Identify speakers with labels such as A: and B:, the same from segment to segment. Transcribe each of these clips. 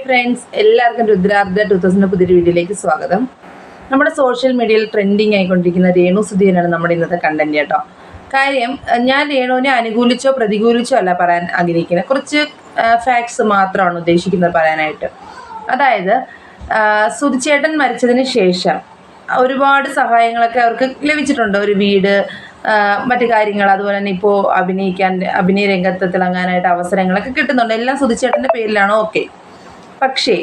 A: Friends, എല്ലാവർക്കും രുദ്രാർദ്ധ 2000 പുതിയൊരു വീഡിയോയിലേക്ക് സ്വാഗതം. നമ്മുടെ സോഷ്യൽ മീഡിയയിൽ ട്രെൻഡിങ് ആയിക്കൊണ്ടിരിക്കുന്ന രേണു സുധീരനാണ് നമ്മുടെ ഇന്നത്തെ കണ്ടന്റ് കേട്ടോ. കാര്യം, ഞാൻ രേണുവിനെ അനുകൂലിച്ചോ പ്രതികൂലിച്ചോ അല്ല പറയാൻ ആഗ്രഹിക്കുന്നത്, കുറച്ച് ഫാക്ട്സ് മാത്രമാണ് ഉദ്ദേശിക്കുന്നത് പറയാനായിട്ട്. അതായത്, സുധിച്ചേട്ടൻ മരിച്ചതിന് ശേഷം ഒരുപാട് സഹായങ്ങളൊക്കെ അവർക്ക് ലഭിച്ചിട്ടുണ്ട്. ഒരു വീട്, മറ്റു കാര്യങ്ങൾ, അതുപോലെ തന്നെ ഇപ്പോൾ അഭിനയ രംഗത്ത് തിളങ്ങാനായിട്ട് അവസരങ്ങളൊക്കെ കിട്ടുന്നുണ്ട്. എല്ലാം സുധിച്ചേട്ടൻ്റെ പേരിലാണോ? ഓക്കെ. പക്ഷേ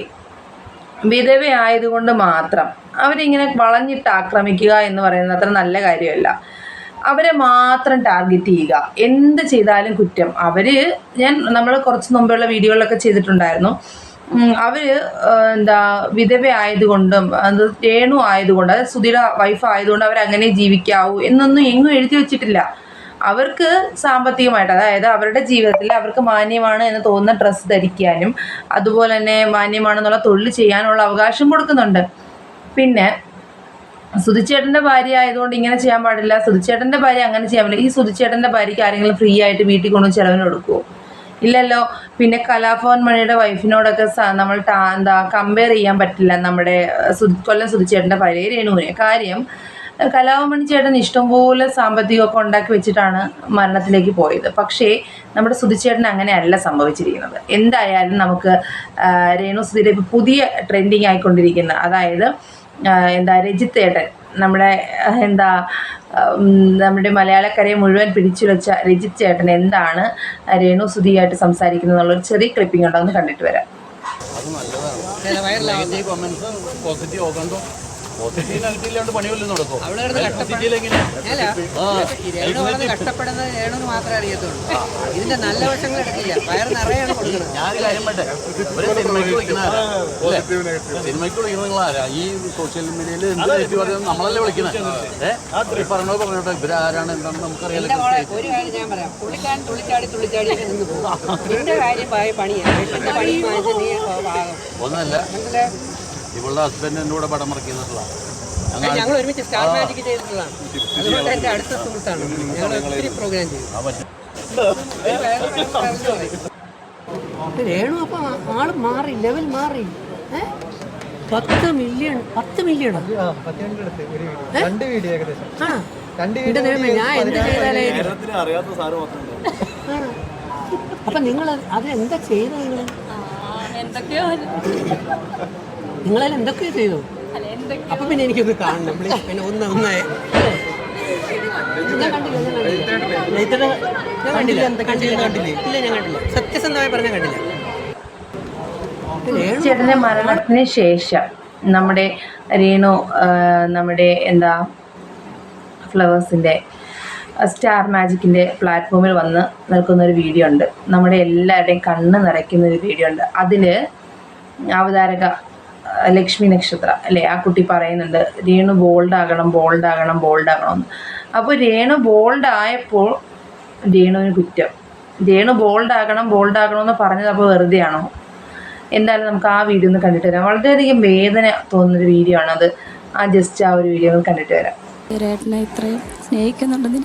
A: വിധവയായതുകൊണ്ട് മാത്രം അവരിങ്ങനെ വളഞ്ഞിട്ട് ആക്രമിക്കുക എന്ന് പറയുന്നത് അത്ര നല്ല കാര്യമല്ല. അവരെ മാത്രം ടാർഗറ്റ് ചെയ്യുക, എന്ത് ചെയ്താലും കുറ്റം. നമ്മൾ കുറച്ച് മുമ്പുള്ള വീഡിയോകളിലൊക്കെ ചെയ്തിട്ടുണ്ടായിരുന്നു. അവർ വിധവ ആയതുകൊണ്ടും രേണു ആയതുകൊണ്ട്, അതായത് സുധിയുടെ വൈഫ് ആയതുകൊണ്ട് അവരങ്ങനെ ജീവിക്കാവൂ എന്നൊന്നും എങ്ങും എഴുതി വെച്ചിട്ടില്ല. അവർക്ക് സാമ്പത്തികമായിട്ട്, അതായത് അവരുടെ ജീവിതത്തിൽ അവർക്ക് മാന്യമാണ് എന്ന് തോന്നുന്ന ഡ്രസ്സ് ധരിക്കാനും അതുപോലെ തന്നെ മാന്യമാണെന്നുള്ള തൊഴിൽ ചെയ്യാനുള്ള അവകാശം കൊടുക്കുന്നുണ്ട്. പിന്നെ സുധിച്ചേട്ടൻ്റെ ഭാര്യ ആയതുകൊണ്ട് ഇങ്ങനെ ചെയ്യാൻ പാടില്ല, സുധിച്ചേട്ടൻ്റെ ഭാര്യ അങ്ങനെ ചെയ്യാൻ പറ്റില്ല. ഈ സുധിച്ചേട്ടൻ്റെ ഭാര്യയ്ക്ക് ആരെങ്കിലും ഫ്രീ ആയിട്ട് വീട്ടിൽ കൊണ്ടു ചിലവിന് കൊടുക്കുമോ? ഇല്ലല്ലോ. പിന്നെ കലാഭവൻ മണിയുടെ വൈഫിനോടൊക്കെ നമ്മൾ കമ്പയർ ചെയ്യാൻ പറ്റില്ല നമ്മുടെ കൊല്ലം സുധിച്ചേട്ടൻ്റെ ഭാര്യ രേണുവിനെ. കാര്യം, കലാഭവൻ ചേട്ടൻ ഇഷ്ടംപോലെ സാമ്പത്തികമൊക്കെ ഉണ്ടാക്കി വെച്ചിട്ടാണ് മരണത്തിലേക്ക് പോയത്. പക്ഷേ നമ്മുടെ സുധിച്ചേട്ടൻ അങ്ങനെയല്ല സംഭവിച്ചിരിക്കുന്നത്. എന്തായാലും നമുക്ക് രേണു സുധിയുടെ ഇപ്പോൾ പുതിയ ട്രെൻഡിങ് ആയിക്കൊണ്ടിരിക്കുന്ന, അതായത് രജിത്ത് ഏട്ടൻ, നമ്മുടെ മലയാളക്കരയെ മുഴുവൻ പിടിച്ചു വെച്ച രജിത്ത് ചേട്ടൻ എന്താണ് രേണു സുധിയായിട്ട് സംസാരിക്കുന്നത് എന്നുള്ളൊരു ചെറിയ ക്ലിപ്പിംഗ് ഉണ്ടോ എന്ന് കണ്ടിട്ട് വരാം.
B: കഷ്ടപ്പെടുന്നത് രേണുന്ന് മാത്രമേ അറിയത്തുള്ളൂ. ഇതിന്റെ നല്ല വശങ്ങൾ എടുക്കില്ല. വയറ് നിറയാണ് കൊടുക്കുന്നത്.
C: സിനിമയ്ക്ക് വിളിക്കുന്നതാരാ? ഈ സോഷ്യൽ മീഡിയയിൽ നമ്മളല്ലേ വിളിക്കുന്നത്? പറഞ്ഞോട്ടെ, ഇവരാരാണ് എന്താണെന്ന് നമുക്കറിയാം.
B: ഒരു കാര്യം ഞാൻ പറയാം, പുള്ളിക്കാരൻ തുള്ളിച്ചാടി നിന്ന് പോകും. നിന്റെ കാര്യം പണിയാണ്. പണി
C: ഒന്നല്ല, ഇവളുടെ ഹസ്ബൻഡ് എൻ്റെ കൂടെ പടം മറക്കിയിട്ടുള്ള
B: ഞങ്ങൾ ഒരുമിച്ച് സ്റ്റാർ മാജിക് ചെയ്തിട്ടുള്ളതാണ്. അതുകൊണ്ട് എൻ്റെ അടുത്ത സുഹൃത്താണ്. ഞങ്ങൾ ഒത്തിരി പ്രോഗ്രാം ചെയ്തു. രേണു അപ്പം ആള് മാറി, ലെവൽ മാറി. 10 മില്യൺ ഞാൻ എന്ത് ചെയ്താലേ? അപ്പൊ നിങ്ങൾ അതിലെന്താ ചെയ്തത്? നിങ്ങളതിൽ എന്തൊക്കെയോ ചെയ്തു. അപ്പൊ പിന്നെ എനിക്കൊന്ന് കാണണം, പ്ലീസ്. പിന്നെ ഒന്നായി ഞാൻ കണ്ടില്ല. സത്യസന്ധമായി പറഞ്ഞാൽ കണ്ടില്ല.
A: ചേട്ടൻ്റെ മരണത്തിന് ശേഷം നമ്മുടെ രേണു ഫ്ലവേഴ്സിൻ്റെ സ്റ്റാർ മാജിക്കിൻ്റെ പ്ലാറ്റ്ഫോമിൽ വന്ന് നിൽക്കുന്നൊരു വീഡിയോ ഉണ്ട്. നമ്മുടെ എല്ലാവരുടെയും കണ്ണ് നിറയ്ക്കുന്നൊരു വീഡിയോ ഉണ്ട്. അതിൽ അവതാരക ലക്ഷ്മി നക്ഷത്ര അല്ലേ, ആ കുട്ടി പറയുന്നുണ്ട് രേണു ബോൾഡാകണം എന്ന്. അപ്പോൾ രേണു ബോൾഡായപ്പോൾ രേണുവിന് കുറ്റം. രേണു ബോൾഡാകണം എന്ന് പറഞ്ഞത് അപ്പോൾ വെറുതെയാണോ? എന്തായാലും നമുക്ക് ആ വീഡിയോ ഒന്ന് കണ്ടിട്ട് വരാം. വളരെയധികം വേദന തോന്നുന്നൊരു വീഡിയോ ആണ് അത്. ജസ്റ്റ് ആ ഒരു വീഡിയോ ഒന്ന് കണ്ടിട്ട് വരാം.
D: ഏട്ടനെ ഇത്രയും സ്നേഹിക്കുന്നുണ്ടെന്ന്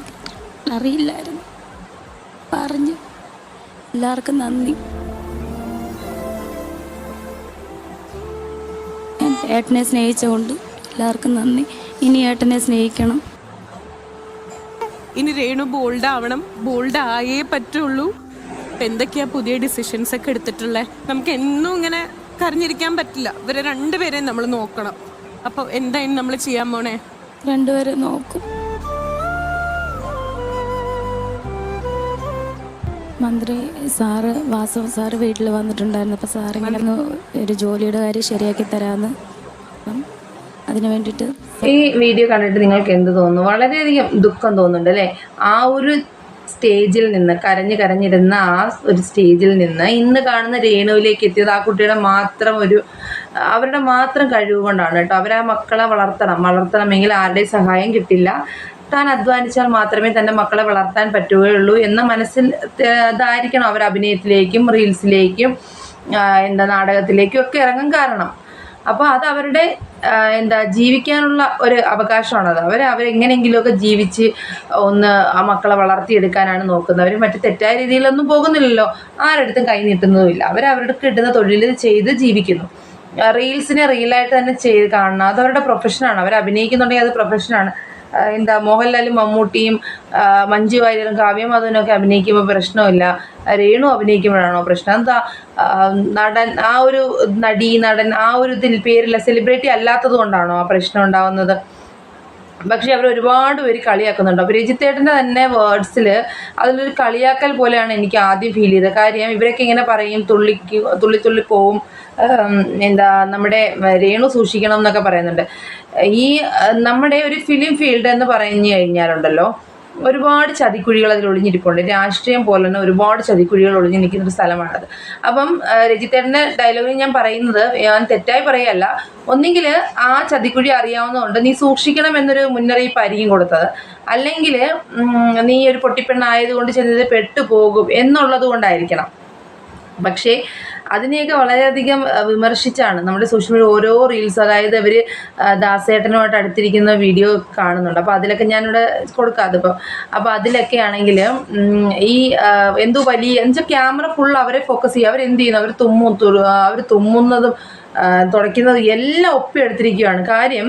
D: അറിയില്ലായിരുന്നു. പറഞ്ഞു. എല്ലാവർക്കും നന്ദി. ഏട്ടനെ സ്നേഹിച്ചുകൊണ്ട് എല്ലാവർക്കും നന്ദി. ഇനി ഏട്ടനെ സ്നേഹിക്കണം.
E: ഇനി രേണു ബോൾഡ് ആയേ പറ്റുള്ളൂ. എന്തൊക്കെയാ പുതിയ ഡിസിഷൻസ് ഒക്കെ എടുത്തിട്ടുള്ളത്? നമുക്ക് എന്നും ഇങ്ങനെ കരഞ്ഞിരിക്കാൻ പറ്റില്ല. ഇവരെ രണ്ടുപേരെയും നമ്മൾ നോക്കണം. അപ്പോൾ എന്തായാലും നമ്മൾ ചെയ്യാൻ പോണേ?
D: രണ്ടുപേരെ നോക്കും. മന്ത്രി സാറ്, വാസവ സാറ് വീട്ടിൽ വന്നിട്ടുണ്ടായിരുന്നു. അപ്പോൾ സാറിങ്ങനെ ഒരു ജോലിയുടെ കാര്യം ശരിയാക്കി തരാമെന്ന്. അപ്പം അതിന് വേണ്ടിയിട്ട്
A: ഈ വീഡിയോ കണ്ടിട്ട് നിങ്ങൾക്ക് എന്ത് തോന്നുന്നു? വളരെയധികം ദുഃഖം തോന്നുന്നുണ്ട് അല്ലേ? ആ ഒരു സ്റ്റേജിൽ നിന്ന് കരഞ്ഞിരുന്ന ആ ഒരു സ്റ്റേജിൽ നിന്ന് ഇന്ന് കാണുന്ന രേണുവിലേക്ക് എത്തിയത് ആ കുട്ടിയുടെ അവരുടെ മാത്രം കഴിവ് കൊണ്ടാണ് കേട്ടോ. അവർ ആ മക്കളെ വളർത്തണമെങ്കിൽ ആരുടെയും സഹായം കിട്ടില്ല. താൻ അധ്വാനിച്ചാൽ മാത്രമേ തൻ്റെ മക്കളെ വളർത്താൻ പറ്റുകയുള്ളൂ എന്ന മനസ്സിൽ ഇതായിരിക്കണം അവർ അഭിനയത്തിലേക്കും റീൽസിലേക്കും നാടകത്തിലേക്കും ഒക്കെ ഇറങ്ങാൻ കാരണം. അപ്പോൾ അത് അവരുടെ എന്താ ജീവിക്കാനുള്ള ഒരു അവകാശമാണത്. അവരെങ്ങനെയെങ്കിലുമൊക്കെ ജീവിച്ച് ഒന്ന് ആ മക്കളെ വളർത്തിയെടുക്കാനാണ് നോക്കുന്നത്. അവർ മറ്റു തെറ്റായ രീതിയിലൊന്നും പോകുന്നില്ലല്ലോ, ആരടുത്തും കൈ നീട്ടുന്നതുമില്ല. അവരവർക്ക് കിട്ടുന്ന തൊഴിൽ ചെയ്ത് ജീവിക്കുന്നു. റീൽസിനെ റീലായിട്ട് തന്നെ ചെയ്ത് കാണണം, അതവരുടെ പ്രൊഫഷനാണ്. അവർ അഭിനയിക്കുന്നുണ്ടെങ്കിൽ അത് പ്രൊഫഷനാണ്. എന്താ മോഹൻലാലും മമ്മൂട്ടിയും മഞ്ജു വാര്യരും കാവ്യ മാധവനൊക്കെ അഭിനയിക്കുമ്പോൾ പ്രശ്നമില്ല, രേണു അഭിനയിക്കുമ്പോഴാണോ പ്രശ്നം? എന്താ നടൻ, ആ ഒരു നടൻ ആ ഒരു ഇതിൽ പേരില്ല, സെലിബ്രിറ്റി അല്ലാത്തത് കൊണ്ടാണോ ആ പ്രശ്നം ഉണ്ടാകുന്നത്? പക്ഷെ അവർ ഒരുപാട് പേര് കളിയാക്കുന്നുണ്ട്. അപ്പോൾ രജിത്തേട്ടൻ്റെ തന്നെ വേർഡ്സിൽ അതിലൊരു കളിയാക്കൽ പോലെയാണ് എനിക്ക് ആദ്യം ഫീൽ ചെയ്തത്. കാര്യം ഇവരൊക്കെ ഇങ്ങനെ പറയും, തുള്ളി പോവും, എന്താ നമ്മുടെ രേണു സൂക്ഷിക്കണം എന്നൊക്കെ പറയുന്നുണ്ട്. ഈ നമ്മുടെ ഒരു ഫിലിം ഫീൽഡ് എന്ന് പറഞ്ഞു കഴിഞ്ഞാലുണ്ടല്ലോ, ഒരുപാട് ചതിക്കുഴികൾ അതിൽ ഒളിഞ്ഞിരിപ്പുണ്ട്. രാഷ്ട്രീയം പോലെ തന്നെ ഒരുപാട് ചതിക്കുഴികൾ ഒളിഞ്ഞു നിൽക്കുന്നൊരു സ്ഥലമാണത്. അപ്പം രജിത്തേട്ടൻ്റെ ഡയലോഗിൽ ഞാൻ പറയുന്നത്, ഞാൻ തെറ്റായി പറയല്ല, ഒന്നെങ്കിൽ ആ ചതിക്കുഴി അറിയാവുന്നതുകൊണ്ട് നീ സൂക്ഷിക്കണം എന്നൊരു മുന്നറിയിപ്പായിരിക്കും കൊടുത്തത്, അല്ലെങ്കിൽ നീ ഒരു പൊട്ടിപ്പെണ്ണായതുകൊണ്ട് ചെന്നത് പെട്ടുപോകും എന്നുള്ളത് കൊണ്ടായിരിക്കണം. പക്ഷേ അതിനെയൊക്കെ വളരെയധികം വിമർശിച്ചാണ് നമ്മുടെ സോഷ്യൽ മീഡിയ ഓരോ റീൽസ്, അതായത് അവർ ദാസേട്ടനുമായിട്ട് അടുത്തിരിക്കുന്ന വീഡിയോ കാണുന്നുണ്ട്. അപ്പോൾ അതിലൊക്കെ ഞാനിവിടെ കൊടുക്കാതെ അപ്പോൾ അതിലൊക്കെ ആണെങ്കിൽ ഈ എന്തോ വലിയ എന്നുവെച്ചാൽ ക്യാമറ ഫുൾ അവരെ ഫോക്കസ് ചെയ്യുക. അവരെന്ത് ചെയ്യുന്നു, അവർ തുമ്മുന്നതും തുടയ്ക്കുന്നതും എല്ലാം ഒപ്പിയെടുത്തിരിക്കുകയാണ്. കാര്യം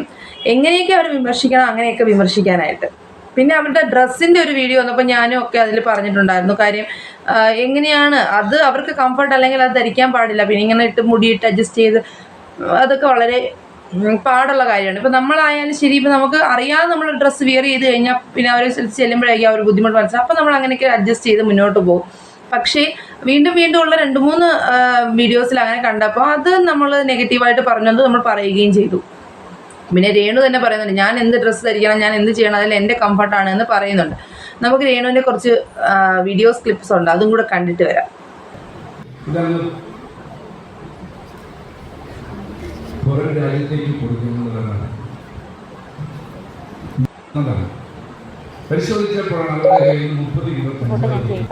A: എങ്ങനെയൊക്കെ അവർ വിമർശിക്കണം അങ്ങനെയൊക്കെ വിമർശിക്കാനായിട്ട്. പിന്നെ അവരുടെ ഡ്രസ്സിൻ്റെ ഒരു വീഡിയോ വന്നപ്പോൾ ഞാനും ഒക്കെ അതിൽ പറഞ്ഞിട്ടുണ്ടായിരുന്നു. കാര്യം എങ്ങനെയാണ് അത് അവർക്ക് കംഫർട്ട് അല്ലെങ്കിൽ അത് ധരിക്കാൻ പാടില്ല, പിന്നെ ഇങ്ങനെ ഇട്ട് മുടിയിട്ട് അഡ്ജസ്റ്റ് ചെയ്ത് അതൊക്കെ വളരെ പാടുള്ള കാര്യമാണ്. ഇപ്പം നമ്മളായാലും ശരി, ഇപ്പം നമുക്ക് അറിയാതെ നമ്മൾ ഡ്രസ്സ് വിയർ ചെയ്ത് കഴിഞ്ഞാൽ പിന്നെ അവർ ചെല്ലുമ്പോഴേക്കും ആ ഒരു ബുദ്ധിമുട്ട് മനസ്സിലാവും. അപ്പോൾ നമ്മൾ അങ്ങനെയൊക്കെ അഡ്ജസ്റ്റ് ചെയ്ത് മുന്നോട്ട് പോകും. പക്ഷേ വീണ്ടും ഉള്ള 2-3 വീഡിയോസിൽ അങ്ങനെ കണ്ടപ്പോൾ അത് നമ്മൾ നെഗറ്റീവായിട്ട് പറഞ്ഞത് നമ്മൾ പറയുകയും ചെയ്തു. പിന്നെ രേണു തന്നെ പറയുന്നുണ്ട്, ഞാൻ എന്ത് ഡ്രസ്സ് ധരിക്കണം, ഞാൻ എന്ത് ചെയ്യണം, അതിൽ എൻ്റെ കംഫർട്ടാണ് എന്ന് പറയുന്നുണ്ട്. നമുക്ക് രേണുവിൻ്റെ കുറച്ച് വീഡിയോസ് ക്ലിപ്സ് ഉണ്ട്, അതും കൂടെ കണ്ടിട്ട് വരാം.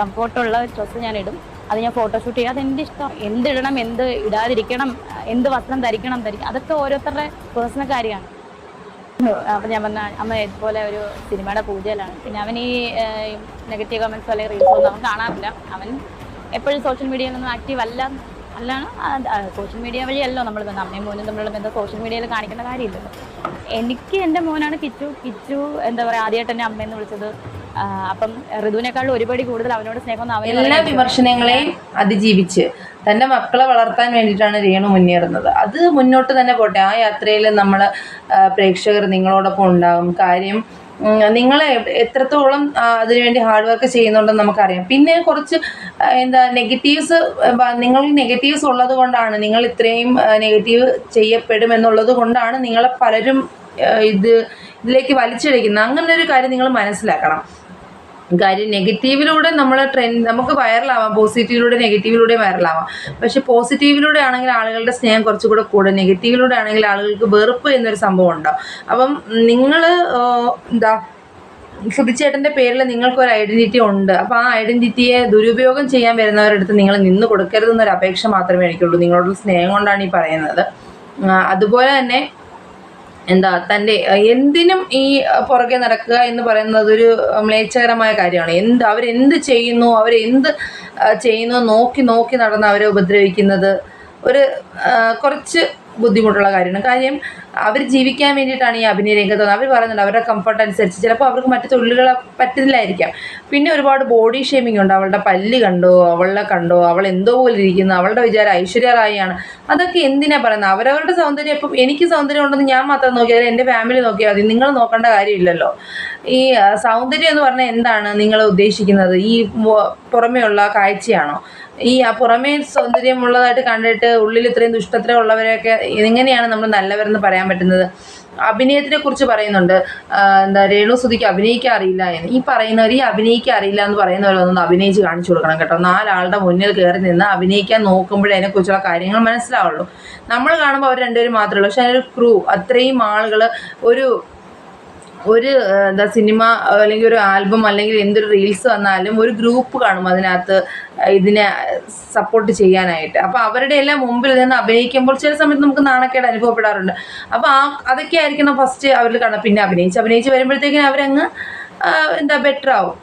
F: കംഫോർട്ടുള്ള ഡ്രസ്സ് ഞാൻ ഇടും, അത് ഞാൻ ഫോട്ടോഷൂട്ട് ചെയ്യും. അതെൻ്റെ ഇഷ്ടം. എന്തിടണം, എന്ത് ഇടാതിരിക്കണം, എന്ത് വസ്ത്രം ധരിക്കണം, അതൊക്കെ ഓരോരുത്തരുടെ പേഴ്സണൽ കാര്യമാണ്. അപ്പം ഞാൻ പറഞ്ഞ അമ്മ ഇതുപോലെ ഒരു സിനിമയുടെ പൂജയിലാണ്. പിന്നെ അവൻ ഈ നെഗറ്റീവ് കമൻസോ അല്ലെങ്കിൽ റീൽസോ ഒന്നും അവൻ കാണാറില്ല. അവൻ എപ്പോഴും സോഷ്യൽ മീഡിയയിലൊന്നും ആക്റ്റീവ് അല്ലാണ്. സോഷ്യൽ മീഡിയ വഴിയല്ലോ നമ്മൾ അമ്മയും മോനും തമ്മിലുള്ള ബന്ധം സോഷ്യൽ മീഡിയയിൽ കാണിക്കേണ്ട കാര്യമില്ലല്ലോ. എനിക്ക് എൻ്റെ മോനാണ് കിച്ചു എന്താ പറയുക, ആദ്യമായിട്ട് എൻ്റെ അമ്മയെന്ന് വിളിച്ചത്. അപ്പം ഋതുവിനേക്കാളും ഒരുപടി കൂടുതൽ അവനോട് സ്നേഹം.
A: എല്ലാ വിമർശനങ്ങളെയും അതിജീവിച്ച് തൻ്റെ മക്കളെ വളർത്താൻ വേണ്ടിയിട്ടാണ് രേണു മുന്നേറുന്നത്. അത് മുന്നോട്ട് തന്നെ പോട്ടെ. ആ യാത്രയിൽ നമ്മൾ പ്രേക്ഷകർ നിങ്ങളോടൊപ്പം ഉണ്ടാകും. കാര്യം നിങ്ങൾ എത്രത്തോളം അതിനുവേണ്ടി ഹാർഡ് വർക്ക് ചെയ്യുന്നുണ്ടെന്ന് നമുക്കറിയാം. പിന്നെ കുറച്ച് നെഗറ്റീവ്സ്, നിങ്ങൾ നെഗറ്റീവ്സ് ഉള്ളത് കൊണ്ടാണ്, നിങ്ങൾ ഇത്രയും നെഗറ്റീവ് ചെയ്യപ്പെടുമെന്നുള്ളത് കൊണ്ടാണ് നിങ്ങളെ പലരും ഇതിലേക്ക് വലിച്ചിഴക്കുന്നത്. അങ്ങനൊരു കാര്യം നിങ്ങൾ മനസ്സിലാക്കണം. കാര്യം നെഗറ്റീവിലൂടെ നമ്മൾ നമുക്ക് വൈറലാവാം, പോസിറ്റീവിലൂടെ നെഗറ്റീവിലൂടെ വൈറലാവാം. പക്ഷെ പോസിറ്റീവിലൂടെ ആണെങ്കിൽ ആളുകളുടെ സ്നേഹം കുറച്ചുകൂടെ കൂടും, നെഗറ്റീവിലൂടെ ആണെങ്കിൽ ആളുകൾക്ക് വെറുപ്പ് എന്നൊരു സംഭവം ഉണ്ടാവും. അപ്പം നിങ്ങൾ സുധിച്ചേട്ടൻ്റെ പേരിൽ നിങ്ങൾക്കൊരു ഐഡൻറ്റിറ്റി ഉണ്ട്. അപ്പോൾ ആ ഐഡൻറ്റിറ്റിയെ ദുരുപയോഗം ചെയ്യാൻ വരുന്നവരുടെ അടുത്ത് നിങ്ങൾ നിന്ന് കൊടുക്കരുതെന്നൊരു അപേക്ഷ മാത്രമേ എനിക്കുള്ളൂ. നിങ്ങളോടുള്ള സ്നേഹം കൊണ്ടാണ് ഈ പറയുന്നത്. അതുപോലെ തന്നെ തൻ്റെ എന്തിനും ഈ പുറകെ നടക്കുക എന്ന് പറയുന്നത് ഒരു മ്ലേച്ഛകരമായ കാര്യമാണ്. അവരെന്ത് ചെയ്യുന്നു, നോക്കി നടന്ന് അവരെ ഉപദ്രവിക്കുന്നത് ഒരു കുറച്ച് ബുദ്ധിമുട്ടുള്ള കാര്യമാണ്. കാര്യം അവർ ജീവിക്കാൻ വേണ്ടിയിട്ടാണ് ഈ അഭിനയ രംഗത്ത് വന്നത്. അവർ പറയുന്നുണ്ട് അവരുടെ കംഫർട്ട് അനുസരിച്ച് ചിലപ്പോൾ അവർക്ക് മറ്റു തൊഴിലുകൾ പറ്റില്ലായിരിക്കാം. പിന്നെ ഒരുപാട് ബോഡി ഷേമിംഗ് ഉണ്ട്. അവളുടെ പല്ല് കണ്ടോ, അവൾ എന്തോ പോലെ ഇരിക്കുന്നു, അവളുടെ വിചാരം ഐശ്വര്യ റായിയാണ്. അതൊക്കെ എന്തിനാ പറയുന്നത്? അവരവരുടെ സൗന്ദര്യം. ഇപ്പം എനിക്ക് സൗന്ദര്യം ഉണ്ടെന്ന് ഞാൻ മാത്രം നോക്കിയാൽ എൻ്റെ ഫാമിലി നോക്കിയാൽ മതി, നിങ്ങൾ നോക്കേണ്ട കാര്യമില്ലല്ലോ. ഈ സൗന്ദര്യം എന്ന് പറഞ്ഞാൽ എന്താണ് നിങ്ങൾ ഉദ്ദേശിക്കുന്നത്? ഈ പുറമേയുള്ള കാഴ്ചയാണോ? ഈ പുറമേ സൗന്ദര്യമുള്ളതായിട്ട് കണ്ടിട്ട് ഉള്ളിൽ ഇത്രയും ദുഷ്ടത്ര ഉള്ളവരെയൊക്കെ എങ്ങനെയാണ് നമ്മൾ നല്ലവരെന്ന് പറയാൻ പറ്റുന്നത്? അഭിനയത്തിനെ കുറിച്ച് പറയുന്നുണ്ട്, രേണു സുധിക്ക് അഭിനയിക്കാൻ അറിയില്ല എന്ന്. ഈ പറയുന്നവർ ഈ അഭിനയിക്കാൻ അറിയില്ല എന്ന് പറയുന്നവരൊന്നും അഭിനയിച്ച് കാണിച്ചു കൊടുക്കണം കേട്ടോ. 4 ആളുടെ മുന്നിൽ കയറി നിന്ന് അഭിനയിക്കാൻ നോക്കുമ്പോഴേ അതിനെക്കുറിച്ചുള്ള കാര്യങ്ങൾ മനസ്സിലാവുള്ളൂ. നമ്മൾ കാണുമ്പോൾ അവർ 2 പേരും മാത്രമേ ഉള്ളൂ. പക്ഷെ അതിനൊരു ക്രൂ, അത്രയും ആളുകൾ ഒരു ഒരു എന്താ സിനിമ അല്ലെങ്കിൽ ഒരു ആൽബം അല്ലെങ്കിൽ എന്തൊരു റീൽസ് വന്നാലും ഒരു ഗ്രൂപ്പ് കാണും അതിനകത്ത് ഇതിനെ സപ്പോർട്ട് ചെയ്യാനായിട്ട്. അപ്പോൾ അവരുടെ എല്ലാം മുമ്പിൽ നിന്ന് അഭിനയിക്കുമ്പോൾ ചില സമയത്ത് നമുക്ക് നാണക്കേട് അനുഭവപ്പെടാറുണ്ട്. അപ്പോൾ അതൊക്കെ ആയിരിക്കണം ഫസ്റ്റ് അവരിൽ കാണാം. പിന്നെ അഭിനയിച്ച് വരുമ്പോഴത്തേക്കിനും അവരങ്ങ് എന്താ ബെറ്റർ ആവും.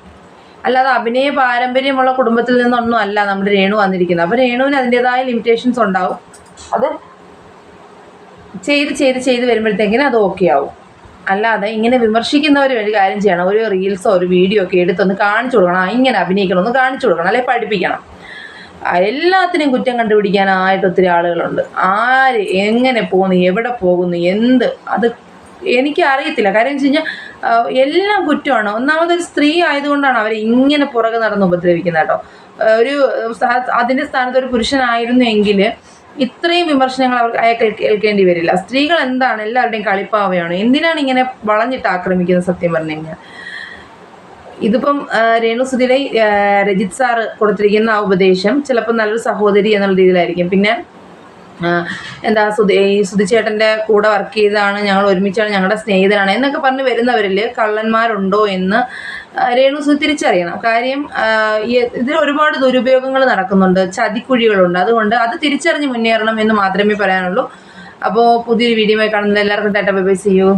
A: അല്ലാതെ അഭിനയ പാരമ്പര്യമുള്ള കുടുംബത്തിൽ നിന്നൊന്നും അല്ല നമ്മുടെ രേണു വന്നിരിക്കുന്നത്. അപ്പോൾ രേണുവിന് അതിൻ്റെതായ ലിമിറ്റേഷൻസ് ഉണ്ടാവും. അത് ചെയ്ത് വരുമ്പോഴത്തേക്കിനും അത് ഓക്കെ ആവും. അല്ലാതെ ഇങ്ങനെ വിമർശിക്കുന്നവർ ഒരു കാര്യം ചെയ്യണം, ഒരു റീൽസോ ഒരു വീഡിയോ ഒക്കെ എടുത്തൊന്ന് കാണിച്ചു കൊടുക്കണം, ഇങ്ങനെ അഭിനയിക്കണം, കാണിച്ചു കൊടുക്കണം, അല്ലെങ്കിൽ പഠിപ്പിക്കണം. എല്ലാത്തിനും കുറ്റം കണ്ടുപിടിക്കാനായിട്ട് ഒത്തിരി ആളുകളുണ്ട്. ആര് എങ്ങനെ പോകുന്നു, എവിടെ പോകുന്നു, എന്ത്, അത് എനിക്ക് അറിയത്തില്ല. കാര്യം വെച്ച് കഴിഞ്ഞാൽ എല്ലാം കുറ്റമാണ്. ഒന്നാമതൊരു സ്ത്രീ ആയതുകൊണ്ടാണ് അവരെ ഇങ്ങനെ പുറകെ നടന്ന് ഉപദ്രവിക്കുന്നത് കേട്ടോ. ഒരു അതിൻ്റെ സ്ഥാനത്ത് ഒരു പുരുഷനായിരുന്നു എങ്കിൽ ഇത്രയും വിമർശനങ്ങൾ അയാൾക്ക് കേൾക്കേണ്ടി വരില്ല. സ്ത്രീകൾ എന്താണ് എല്ലാവരുടെയും കളിപ്പാവയാണ്. എന്തിനാണ് ഇങ്ങനെ വളഞ്ഞിട്ട് ആക്രമിക്കുന്നത്? സത്യം പറഞ്ഞു കഴിഞ്ഞാൽ ഇതിപ്പം രേണുസുധിയുടെ രജിത് സാറ് കൊടുത്തിരിക്കുന്ന ആ ഉപദേശം ചിലപ്പോൾ നല്ലൊരു സഹോദരി എന്നുള്ള രീതിയിലായിരിക്കും. പിന്നെ എന്താ സുധിച്ചേട്ടൻ്റെ കൂടെ വർക്ക് ചെയ്തതാണ്, ഞങ്ങൾ ഒരുമിച്ചാണ്, ഞങ്ങളുടെ സ്നേഹിതനാണ് എന്നൊക്കെ പറഞ്ഞ് വരുന്നവരിൽ കള്ളന്മാരുണ്ടോ എന്ന് രേണുസുധി തിരിച്ചറിയണം. കാര്യം ഇതിൽ ഒരുപാട് ദുരുപയോഗങ്ങൾ നടക്കുന്നുണ്ട്, ചതിക്കുഴികളുണ്ട്. അതുകൊണ്ട് അത് തിരിച്ചറിഞ്ഞ് മുന്നേറണം എന്ന് മാത്രമേ പറയാനുള്ളൂ. അപ്പോൾ പുതിയൊരു വീഡിയോയുമായി കാണുന്നത് എല്ലാവർക്കും tata bye bye, see U.